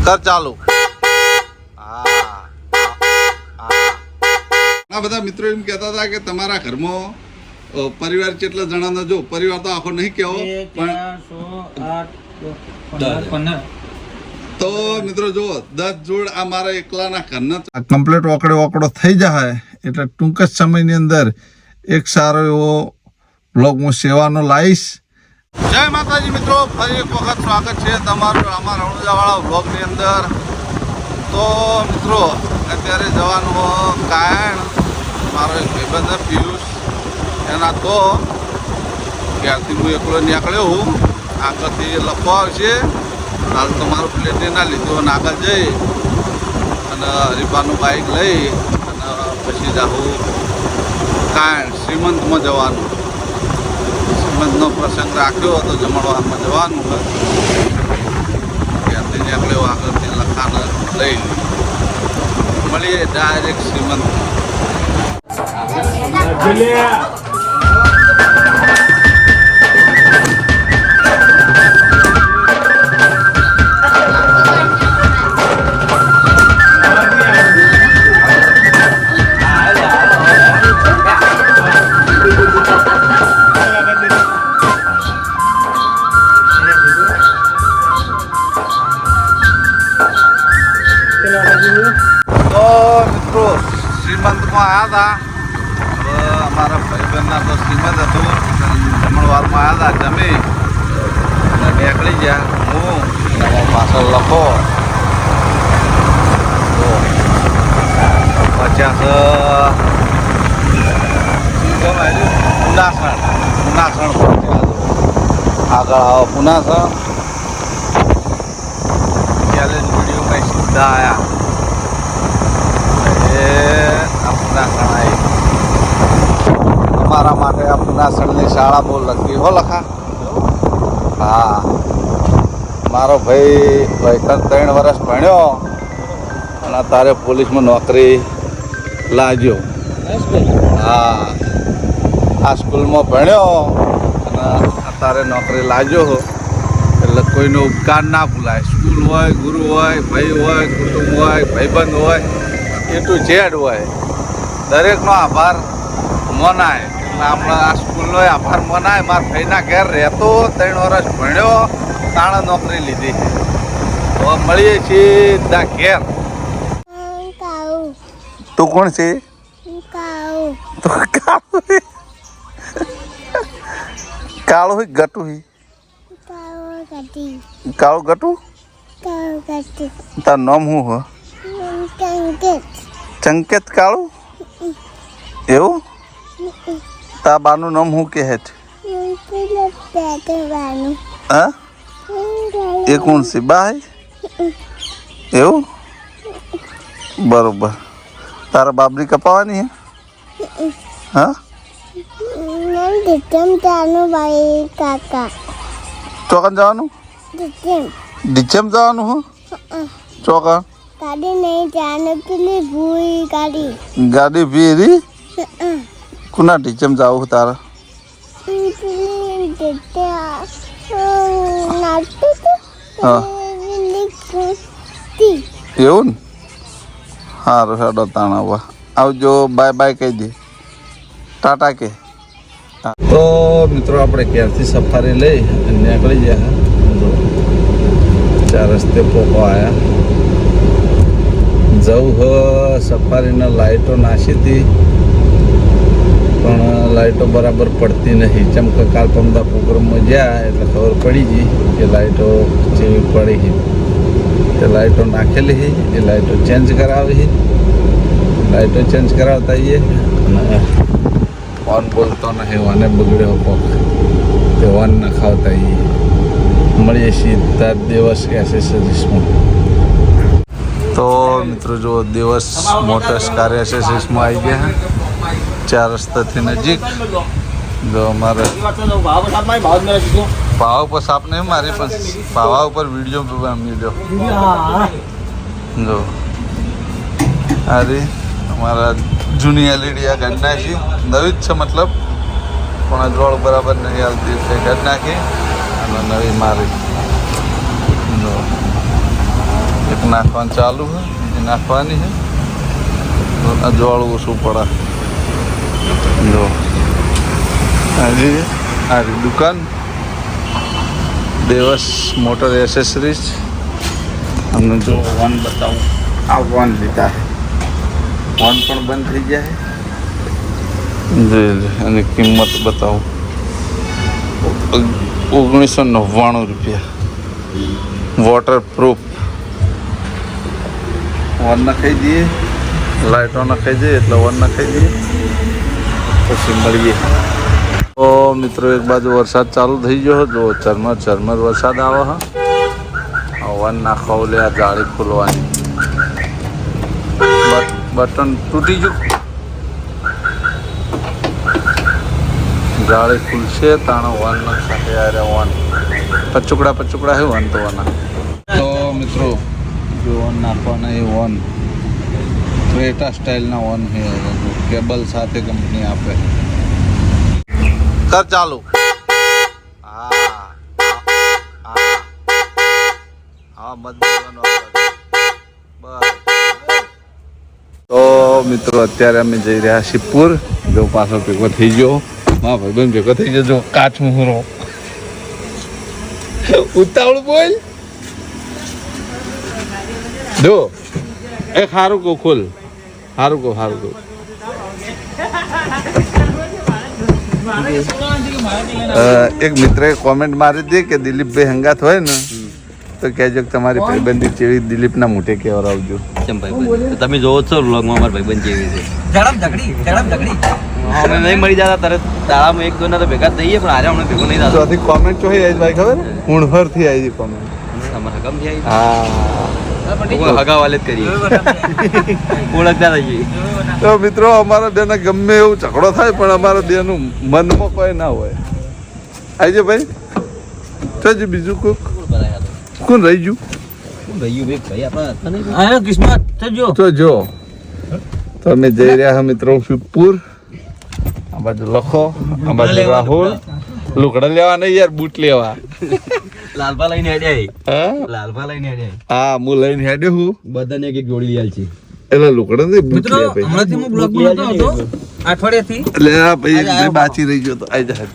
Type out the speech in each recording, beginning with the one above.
કર ચાલુ. આ બધા મિત્રો એમ કહેતા હતા કે તમારા ઘરમાં પરિવાર કેટલા જણાનો, જો પરિવાર તો આખો નહીં કહેવો પણ તો મિત્રો જો 10 જોડ આ મારા એકલાના ઘરના કમ્પ્લીટ ઓકડો થઈ જાય એટલે ટૂંક જ સમયની અંદર એક સારો એવો બ્લોગ હું સેવાનો લાવીશ. જય માતાજી મિત્રો, ફરી એક વખત સ્વાગત છે તમારું અમારા રણુજાવાળા બ્લોગની અંદર. તો મિત્રો અત્યારે જવાનું કારણ મારો એક ભાઈબંધ પિયુષ એના તો ત્યારથી હું એકલો નીકળ્યો હું. આગળથી લખવા આવશે, હાલ તો મારું પ્લેટ ના લીધું અને આગળ જઈ અને હરીફાનું બાઇક લઈ અને પછી જાઉં કારણ શ્રીમંતમાં જવાનું. શ્રીમંતનો પ્રસંગ રાખ્યો હતો, જમણવારમાં જવાનું હોય ત્યાંથી નીકળ્યો. આગળથી લખાણ લઈ મળીએ ડાયરેક્ટ શ્રીમંત. શ્રીમંતમાં આવ્યા હતા. હવે અમારા ભાઈબંધના તો શ્રીમંત હતું, જમણવારમાં આવ્યા હતા, જમી અને નીકળી ગયા. હું પાછળ લખો 50 પુનાસણ આગળ આવો પુનાસણ ચેલેન્જ વિડીયોમાં સીધા આવ્યા. તમારા માટે આ પુનાસણની શાળા બહુ લખી હો લખા. હા, મારો ભાઈ 3 વર્ષ ભણ્યો અને અત્યારે પોલીસમાં નોકરી લાગ્યો. હા, આ સ્કૂલમાં ભણ્યો અને અત્યારે નોકરી લાગ્યો. એટલે કોઈનો ઉપકાર ના ભૂલાય. સ્કૂલ હોય, ગુરુ હોય, ભાઈ હોય, કુટુંબ હોય, ભાઈબંધ હોય, એ ટુ ઝેડ હોય, દરેકનો આભાર મનાય. એટલે આપણે આ સ્કૂલનો આભાર મનાય. મારા ભાઈના ઘેર રહેતો, 3 વર્ષ ભણ્યો, તાણે નોકરી લીધી. હવે મળીએ સીધા ઘેર. તું કોણ છે? કાળો હોય ગટુ હોય? કાળું ગટુ? તારું નામ શું હો? ચંકેત કાળું? એવું? તા બાનું નામ શું કહે છે? હા, એ કોણ છે? બાય એવું? બરોબર. તારા બાબરી કપાવાની હે? હા, ચોકન જવાનું? ડીચેમ જવાનું હો? ચોકન ગાડી નહીં જાને પેલી ભૂઈ ગાડી ભીરી? કુના ટીચમ જાવું તારે? એવું ને? સારું હેડો તાણા આવજો. બાય બાય કહી દે, ટાટા કે. તો મિત્રો આપણે ક્યારથી સફારી લઈ નીકળી ગયા. 4 રસ્તે પોકો આવ્યા. જવું હ સફારીના લાઇટો નાસી હતી પણ લાઇટો બરાબર પડતી નહીં. ચમકે કાલ પમદા પ્રોગ્રામમાં ગયા એટલે ખબર પડી ગઈ કે લાઇટો જેવી પડી ગઈ. તે લાઇટો નાખેલી હતી, એ લાઇટો ચેન્જ કરાવી. લાઇટો ચેન્જ કરાવતા આવીએ અને હોર્ન બોલતો નહીં, હોને બગડ્યો કોક તે હોર્ન નખાવતા આવીએ. મળીએ સીધા દિવસ એસેસરીઝમાં. તો મિત્રો જો દિવસ મોટર્સ કાર એસેસરીઝમાં આવી ગયા. 4 રસ્તાથી નજીક. જો અમારે ભાવ પર સાપ નહીં મારી પણ ભાવા ઉપર વિડીયો મળ્યો. જો અરે અમારા જૂની એલઈડી આ કાઢી નાખી, નવી જ છે મતલબ, પણ અજવાળ બરાબર નહીં હાલતી એટલે કાઢી નાખી અને નવી મારી. એ એક નાખવાનું ચાલુ છે, બીજી નાખવાની છે. અજવાળું ઓછું પડે. જો આ દુકાન દેવસ મોટર એસેસરીઝ. અમને જો વન બતાવું. આ વન લીધા છે. વન પણ બંધ થઈ જાય. અને કિંમત બતાવું. 1999 રૂપિયા. Water proof. વન નખાઈ દઈએ, લાઇટો નખાઈ દઈએ એટલે વન નખાઈ દઈએ, પછી મળીએ. તો મિત્રો એક બાજુ વરસાદ ચાલુ થઈ ગયો. જો ચરમર વરસાદ આવે છે. વન નાખવા લે આ જાળી ખોલવાની. બટન તૂટી ગયું. જાળી ખુલશે તાણે વન નખાશે. યાર વન પચુકડા હે વન તો વના. તો મિત્રો જો વન નાખવાના એ વન ક્રેટા સ્ટાઇલના વન છે. કેબલ સાથે કંપની આપે. કર ચાલુ. હા બધું બસ. તો મિત્રો અત્યારે અમે જઈ રહ્યા શિવપુર. જો પાછો ભેગો થઈ ગયો. હા ભાઈબંધ ભેગો થઈ જજો. કાચ મુહરો ઉતાવળ બોલ. જો એક સારું કહું ખોલ. સારું કહું. એક મિત્રએ કોમેન્ટ મારી હતી કે દિલીપભાઈ હંગાત હોય ને તો કહેજો કે તમારી ભાઈબંધી ચેવી દિલીપના મોઢે કહેવડાવજો. તમે જોવો છો વ્લોગમાં મારા ભાઈબંધ કેવી છે. ઝડપ અમે નહીં મળી જતા તરત તાળામાં એક દોના તો ભેગા થઈએ પણ આજે હમણાં ભેગો નહીં તો આથી કોમેન્ટ ચોહી આવી ભાઈ ખબર ઉણભરથી આવી કોમેન્ટ. તમારા હકમ થી હા હગાવાલે જ કરીએ ઓળખતા થઈએ. તો મિત્રો અમારા બેને ગમે એવું ઝઘડો થાય પણ અમારા બેનું મનમાં કોઈ ના હોય. આવી જાય ભાઈ. તો બીજું કોણ રહી ગયું? તો જો તો અમે જઈ રહ્યા હા મિત્રો શિવપુર. આ બાજુ લખો, આ બાજુ રાહુલ. લુકડા લેવા નહીં યાર, બૂટ લેવા. લાલભા લઈને હેડ્યા. હા લાલભા લઈને હેડ્યા. હા હું લઈને હેડ્યો હું. બધાને એક જોડી લીધી છે. એટલે લુકડા નહીં બૂટ લે ભાઈ. હમણાંથી હું બ્લોગમાં હતો અઠવાડિયાથી. એટલે આ ભાઈ બાચી રહી ગયો તો આઈ જાય.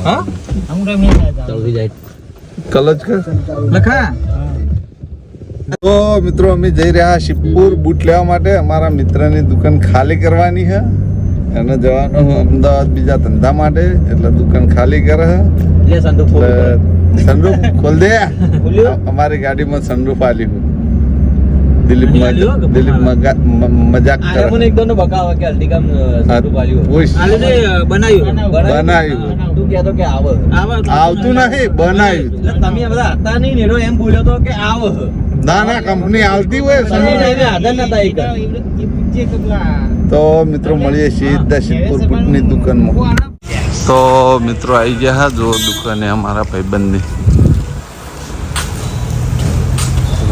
હા ચાલુ થઈ જાય. કલજ કર લખા. તો મિત્રો અમે જઈ રહ્યા શિવપુર બૂટ લેવા માટે. અમારા મિત્રની દુકાન ખાલી કરવાની છે. એને જવાનું અમદાવાદ બીજા ધંધા માટે. એટલે દુકાન ખાલી કરે છે. લે સંદૂક ખોલ. સનરૂફ ખોલ દે. અમારી ગાડીમાં સનરૂફ આલી હું. દિલીપ મજાક કરે. મને એકદમ બકાવા કે અલ્ટિકામ સંદૂક આલ્યું. બનાવ્યું. તું કહેતો કે આવ. આવતું નહીં, બનાવ્યું. તમે બધા હતા નહીં નેરો એમ બોલ્યો તો કે આવ. ના કંપની આવતી હોય. આધાર નતા એક. તો મિત્રો મળીએ સીધા શિવપુર બૂટની દુકાનમાં. તો મિત્રો આવી ગયા હા જો દુકાને અમારા ભાઈબંધની.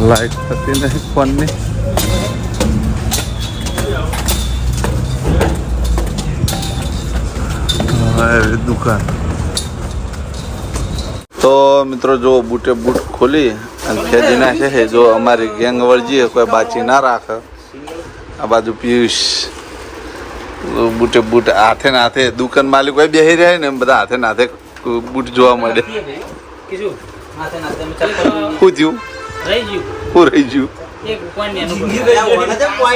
લાઈટ થતી નહીં ફોનની. દુકાન. તો મિત્રો જો બૂટે બૂટ ખોલી અને ખેદી નાખે છે. જો અમારી ગેંગ વળજી કોઈ બાચી ના રાખે. આ બાજુ પિયુષ બૂટે બૂટ હાથે ને હાથે. દુકાન માલિક કોઈ બેસી રહ્યા ને એમ બધા હાથે ને હાથે બૂટ જોવા મળે. શું થયું? હું રહી ગયું.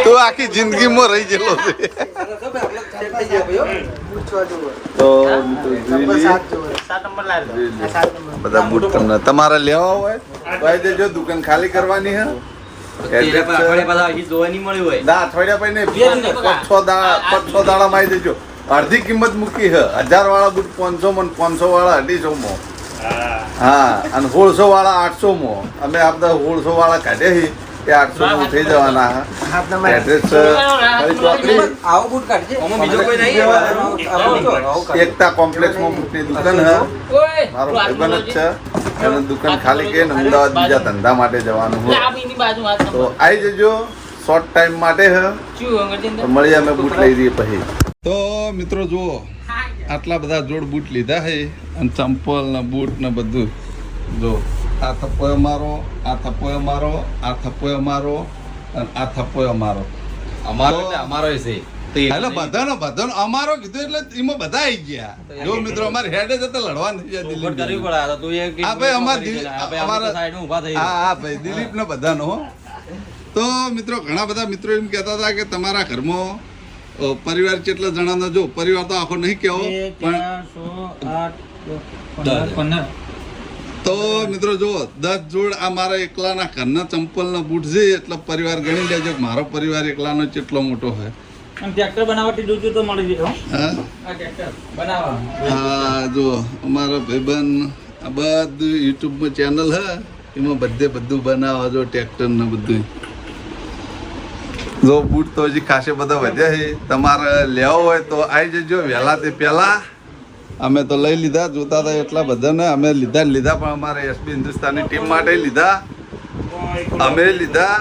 તો આખી જિંદગીમાં રહી ગયેલો છે. તો બધા બૂટ તમને તમારે લેવા હોય તો આવી જજો. દુકાન ખાલી કરવાની હે. અઠવાડિયા પછી 5-6 દાડામાં આવી જજો. અડધી કિંમત મૂકી હે. 1000 વાળા બૂટ 500 માં, 500 વાળા 250 માં. હા અને 1600 વાળા 800 માં. અમે આ બધા 1600 વાળા કાઢ્યા એ 800 માં થઈ જવાના. એડ્રેસ એકતા કોમ્પ્લેક્સમાં બૂટની દુકાન હે. મારો ભાઈબંધ જ છે. એને દુકાન ખાલી કરીને અમદાવાદ બીજા ધંધા માટે જવાનું હોય તો આવી જજો. શોર્ટ ટાઈમ માટે હે. મળીએ અમે બૂટ લઈ દઈએ પછી. તો મિત્રો જુઓ આટલા બધા જોડ બૂટ લીધા છે અને ચંપલ ને બૂટ ને બધું જો આ થપ્પોયો મારો, આ થપ્પોયો મારો, આ થપ્પોયો મારો અને આ થપ્પોયો મારો. અમારો એટલે અમારો છે એટલે બધાનો અમારો કીધું એટલે એમાં બધા આવી ગયા. જો મિત્રો અમારે હેડે જતા લડવા નહીં ગયા કરવી દિલીપ. પડે આ તો તું એક હા ભાઈ અમારા સાઈડ ઊભા થઈ હા ભાઈ દિલીપ ને બધાનો હો. તો મિત્રો ઘણા બધા મિત્રો એમ કહેતા હતા કે તમારા ઘરમાં પરિવાર કેટલા જણાનો, જો પરિવાર તો આખો નહીં કહેવો પણ તો મિત્રો જો 10 જોડ આ મારા એકલાના ઘરના ચંપલના બૂટ છે એટલે પરિવાર ગણી લેજો કે મારો પરિવાર એકલાનો કેટલો મોટો હોય. ટ્રેક્ટર બનાવટી જોજો તો મળી જાય. હા આ ટ્રેક્ટર બનાવવા હા જો અમારો ભાઈબંધ આ બધું યુટ્યુબમાં ચેનલ હે એમાં બધું બનાવવા જો ટ્રેક્ટર ને બધું. જો બૂટ તો હજી ખાસે બધા વધ્યા છે, તમારે લેવો હોય તો આવી જજો વહેલા તે પહેલા. અમે તો લઈ લીધા, જોતા હતા એટલા બધા ને અમે લીધા પણ અમારે એસબી હિન્દુસ્તાની ટીમ માટે લીધા, અમે લીધા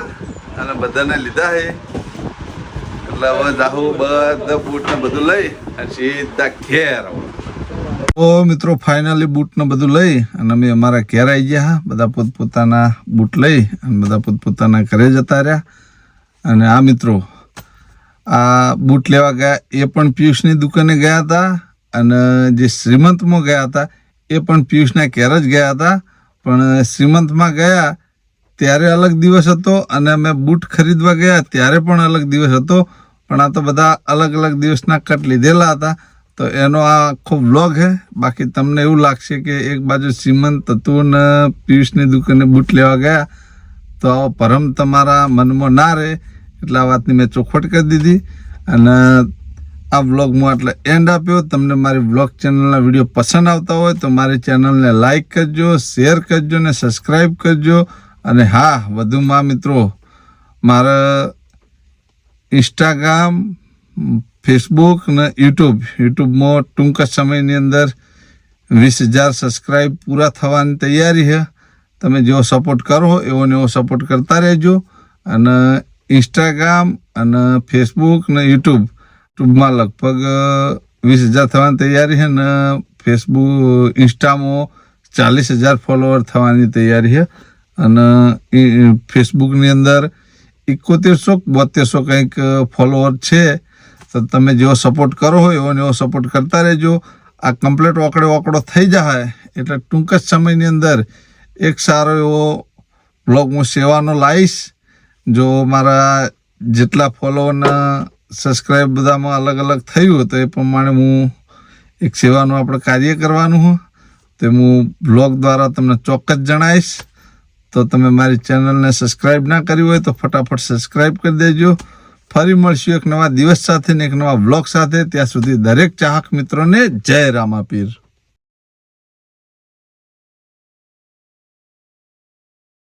અને બધાને લીધા છે. એટલે હવે જાહુ બધા બૂટ ને બધું લઈ અને સીધા ઘેર. તો મિત્રો ફાઇનલી બૂટ ને બધું લઈ અને અમે અમારા ઘેર આવી ગયા. બધા પોતપોતાના બૂટ લઈ અને બધા પોતપોતાના ઘરે જતા રહ્યા. અને આ મિત્રો આ બૂટ લેવા ગયા એ પણ પિયુષની દુકાને ગયા હતા અને જે શ્રીમંતમાં ગયા હતા એ પણ પિયુષના ઘેર જ ગયા હતા. પણ શ્રીમંતમાં ગયા ત્યારે અલગ દિવસ હતો અને અમે બૂટ ખરીદવા ગયા ત્યારે પણ અલગ દિવસ હતો. પણ આ તો બધા અલગ અલગ દિવસના કટ લીધેલા હતા. તો એનો આ આખો વ્લોગ છે. બાકી તમને એવું લાગશે કે એક બાજુ શ્રીમંત હતું ને પિયુષની દુકાને બૂટ લેવા ગયા તો આવો ભરમ તમારા મનમાં ના રહે એટલે આ વાતની મેં ચોખવટ કરી દીધી. અને આ વ્લોગમાં એટલે એન્ડ આપ્યો. તમને મારી વ્લોગ ચેનલના વિડીયો પસંદ આવતા હોય તો મારી ચેનલને લાઈક કરજો, શેર કરજો ને સબસ્ક્રાઈબ કરજો. અને હા, વધુમાં મિત્રો મારા ઇન્સ્ટાગ્રામ, ફેસબુક ને યુટ્યુબમાં ટૂંક જ સમયની અંદર 20,000 સબસ્ક્રાઈબ પૂરા થવાની તૈયારી છે. તમે જેવો સપોર્ટ કરો એવો ને એવો સપોર્ટ કરતા રહેજો. અને ઇન્સ્ટાગ્રામ અને ફેસબુક ને યુટ્યુબમાં લગભગ 20,000 થવાની તૈયારી છે ને ઇન્સ્ટામાં 40,000 ફોલોવર થવાની તૈયારી છે. અને ફેસબુકની અંદર 7100-7200 કંઈક ફોલોવર છે. તો તમે જેવો સપોર્ટ કરો હોય એવો ને એવો સપોર્ટ કરતા રહેજો. આ કમ્પ્લીટ ઓકડો થઈ જાય એટલે ટૂંક જ સમયની અંદર એક સારો એવો બ્લોગ હું સેવાનો લાવીશ. જો મારા જેટલા ફોલોવરના સબસ્ક્રાઈબ બધામાં અલગ અલગ થયું તો એ પ્રમાણે હું એક સેવાનું આપણે કાર્ય કરવાનું હોય તે હું બ્લોગ દ્વારા તમને ચોક્કસ જણાવીશ. તો તમે મારી ચેનલને સબસ્ક્રાઈબ ના કરી હોય તો ફટાફટ સબસ્ક્રાઈબ કરી દેજો. ફરી મળશું એક નવા દિવસ સાથે ને એક નવા બ્લોગ સાથે. ત્યાં સુધી દરેક ચાહક મિત્રોને જય રામાપીર.